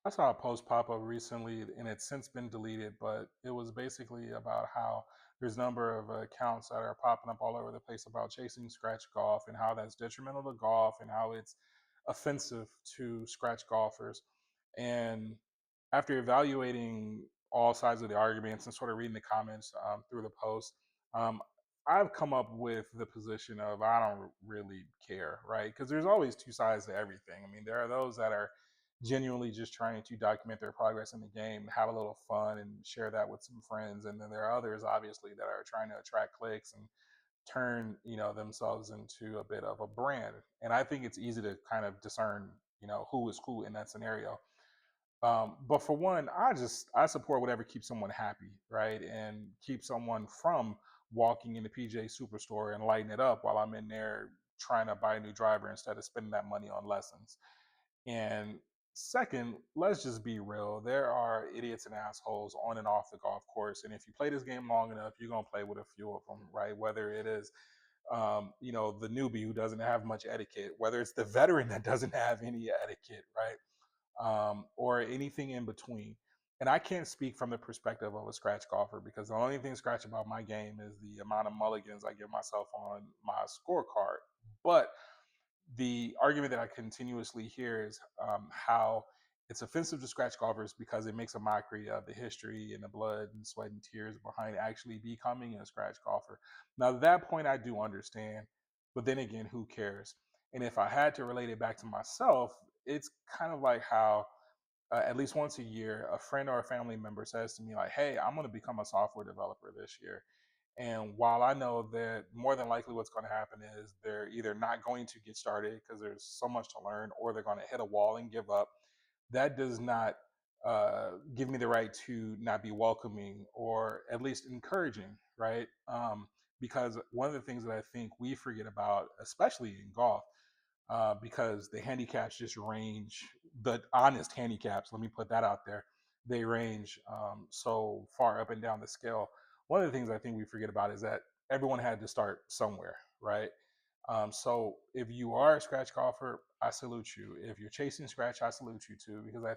I saw a post pop up recently, and it's since been deleted, but it was basically about how there's a number of accounts that are popping up all over the place about chasing scratch golf and how that's detrimental to golf and how it's offensive to scratch golfers. And after evaluating all sides of the arguments and sort of reading the comments through the post, um, I've come up with the position of I don't really care, right? Because there's always two sides to everything. I mean, there are those that are genuinely just trying to document their progress in the game, have a little fun, and share that with some friends. And then there are others, obviously, that are trying to attract clicks and turn themselves into a bit of a brand. And I think it's easy to kind of discern who is who in that scenario. But for one, I support whatever keeps someone happy, right, and keep someone from walking in the PJ Superstore and lighting it up while I'm in there trying to buy a new driver instead of spending that money on lessons. And second, let's just be real. There are idiots and assholes on and off the golf course. And if you play this game long enough, you're going to play with a few of them, right? Whether it is, the newbie who doesn't have much etiquette, whether it's the veteran that doesn't have any etiquette, right? Or anything in between. And I can't speak from the perspective of a scratch golfer because the only thing scratch about my game is the amount of mulligans I give myself on my scorecard. But the argument that I continuously hear is how it's offensive to scratch golfers because it makes a mockery of the history and the blood and sweat and tears behind actually becoming a scratch golfer. Now, that point I do understand, but then again, who cares? And if I had to relate it back to myself, it's kind of like how at least once a year, a friend or a family member says to me, like, hey, I'm going to become a software developer this year. And while I know that more than likely what's going to happen is they're either not going to get started because there's so much to learn, or they're going to hit a wall and give up, that does not give me the right to not be welcoming or at least encouraging, right? Because one of the things that I think we forget about, especially in golf, because the handicaps just range, the honest handicaps, let me put that out there, they range so far up and down the scale. One of the things I think we forget about is that everyone had to start somewhere, right? So if you are a scratch golfer, I salute you. If you're chasing scratch, I salute you too, because I